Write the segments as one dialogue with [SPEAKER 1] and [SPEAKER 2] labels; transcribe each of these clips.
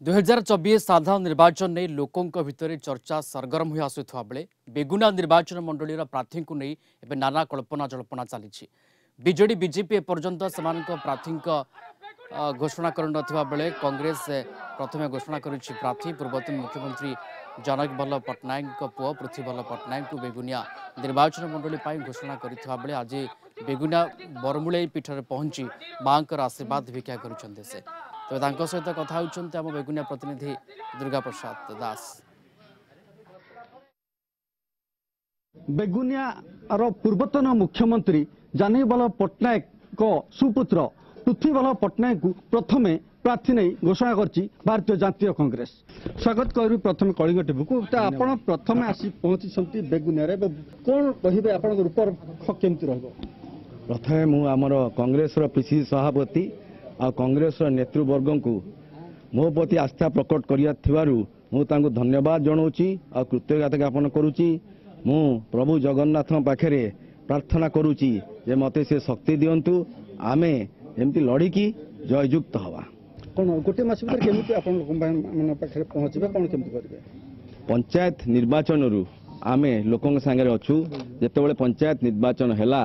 [SPEAKER 1] 2024 साधारण निर्वाचन नहीं लोकों भितर चर्चा सरगरम हो आसुवा बेले बेगुना निर्वाचन मंडलीर प्रार्थी को नहीं एवं नाना कल्पना जल्पना चली बीजेडी बीजेपी एपर्यंत से प्रार्थी घोषणा कर बेले कांग्रेस प्रथम घोषणा करुच्ची प्रार्थी पूर्वतन मुख्यमंत्री जनक वल्लभ पट्टनायक पुओ पृथ्वी वल्लभ पट्टनायक को बेगुनिया निर्वाचन मंडली घोषणा करथिबा बेले आज बेगुनिया बरमुले पीठ में पहुंची मां आशीर्वाद भिक्षा करुछन्ते से तो सहित कथा होउछन्ते आम बेगुनिया प्रतिनिधि दुर्गा प्रसाद दास।
[SPEAKER 2] बेगुनिया पूर्वतन मुख्यमंत्री जनक वल्लभ पट्टनायक को सुपुत्र पृथ्वी वल्लभ पट्टनायक को प्रथम प्रार्थी नहीं घोषणा करछि भारतीय जातीय कांग्रेस। स्वागत करू प्रथम कलिंग टीवी को आपण प्रथम आसी पहुंची बेगुनिया रे कोन कहिबे आपण रूप केमति रहबो।
[SPEAKER 3] प्रथमे मु आमर कांग्रेस पीसीसी सभापति आ कांग्रेस नेतृवर्ग को मो प्रति आस्था प्रकट करिया मु तांको धन्यवाद जनाऊँगी आ कृतज्ञता ज्ञापन करुच्ची। मु प्रभु जगन्नाथ पाखे प्रार्थना करुच्ची जे मते से शक्ति दिंतु आमे एमती लड़िकी जययुक्त हवा।
[SPEAKER 2] कौन गोटे मास भर केमिति आपण लोक पाखे पहुँचे कौन केमिति करिवे।
[SPEAKER 3] पंचायत निर्वाचन रु आमे लोकों सांगे अच्छु जेतेबेले पंचायत निर्वाचन हैला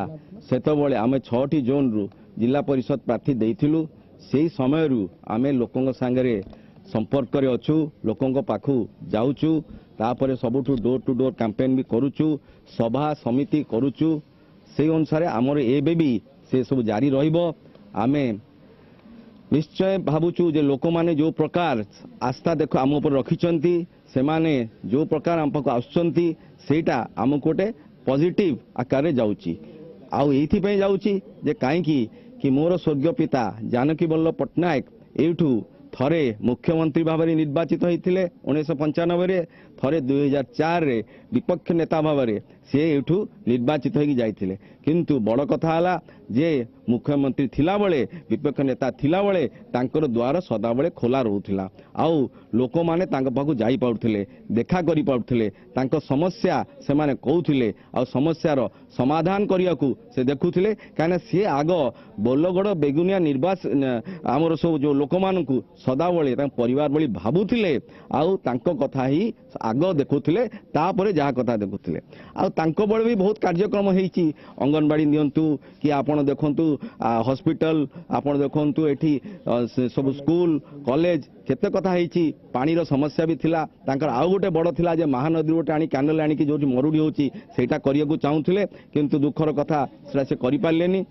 [SPEAKER 3] सेतेबेले आमे 6टी जोन रु जिला परिषद प्रार्थी देइथिलु सेही समय रु आमे लोकों सांगे संपर्क रे अच्छु लोकों पाखु जाउचु तापरे सबुठु डोर टू डोर कैंपेन भी करुचु सभा समिति करुचु से अनुसार आमर एबे भी से सब जारी रहिबो। आमे निश्चय भावुचु जे लोक माने जो प्रकार आस्था देखो आम उपर रखिचंती से माने जो प्रकार आम पाखु आसुचंती सेटा आम कोटे पॉजिटिव आकार जाउची आउ एथि पे जाउची जे काहेकि कि मोर स्वर्गीय पिता जानकी वल्लभ पट्टनायक एठू थरे मुख्यमंत्री भाव में निर्वाचित होते 1995 थरे 2004 रे विपक्ष नेता भाव में सी एठू निर्वाचित हो जाते किंतु बड़ कथा है जे मुख्यमंत्री थिला बळे विपक्ष नेता थिला बळे तांकर द्वार सदाबळे खोला रहउथिला आउ लोक माने तांक पाखु जाई पाउथिले देखा करि पाउथिले तांक समस्या से माने कहउथिले आ समस्यार समाधान करियाकू से देखुथिले काना से आग बोलगड़ बेगुनिया निर्वाचन आमर सब जो लोक मानकू सदाबळे तांक परिवार बळी भाबुथिले आउ तांक कथा ही आग देखुथिले तापरे जहा कथा देखुथिले आ तांक बळे भी बहुत कार्यक्रम हेची अंगनवाड़ी दियंतु कि आपण देखंतु हॉस्पिटल आपण देखंतु एठी सब स्कूल कॉलेज केते कथा हेची पानी रो समस्या भी थिला तांकर आउ गोटे बड़ थिला जे महानदी गोटे आनी कैनल आनी कि जोटी मरुडी होची सेटा करियाकू चाहुथिले किंतु दुखर कथा सेटा से करि पारलेनी।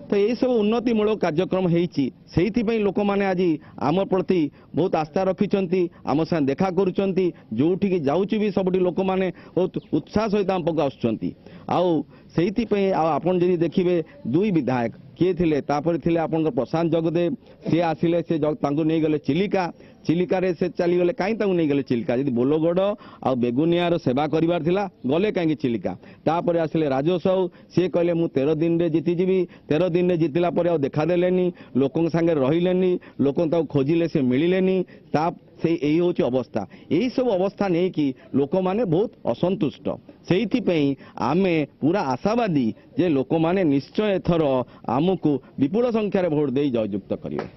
[SPEAKER 3] तो ये सब उन्नतिमूलक कार्यक्रम होती लोक मैंने आज आम प्रति बहुत आस्था रखिंट आम साथ देखा करुँच जोटि जाऊँगी भी सब लोक मैंने बहुत उत्साह सहित आम पाक आपन जदि देखिए दुई विधायक किए थे थे आप प्रशांत जगदेव सी आसिले से नहीं गले चिलिका चिलिकार से चलीगले कहीं नहीं गले चिलिका जब बोलगड़ आ बेगुनियार सेवा करार गले कहीं चिलिका तापर आसिले राजू साहू सी कहले मु 13 दिन रे जीतिजी 13 दिन रे जीतला पर देखादेलेनी लोकों सांगे रहिलेनी लोक खोजिले से मिलेनी से यही हूँ अवस्था यही सब अवस्था नहीं कि लोक माने बहुत असंतुष्ट से आमे पूरा आशावादी जे लोक माने निश्चय एथर आमको विपुल संख्यार भोट दे जययुक्त करेंगे।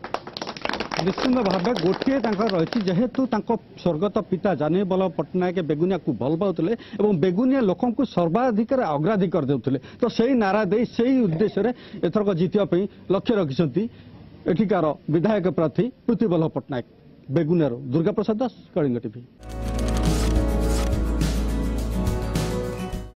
[SPEAKER 2] निश्चित भाव गोटे रही जेहेतु स्वर्गत पिता जनक वल्लभ पट्टनायक बेगुनिया को भल पाते और बेगुनिया लोक सर्वाधिकार अग्राधिकार देते तो से नारा दे से उद्देश्य एथरक जीतवाई लक्ष्य रखिंट एठिकार विधायक प्रार्थी पृथ्वी वल्लभ पट्टनायक बेगुनिया दुर्गा प्रसाद दास कलिंग टीवी।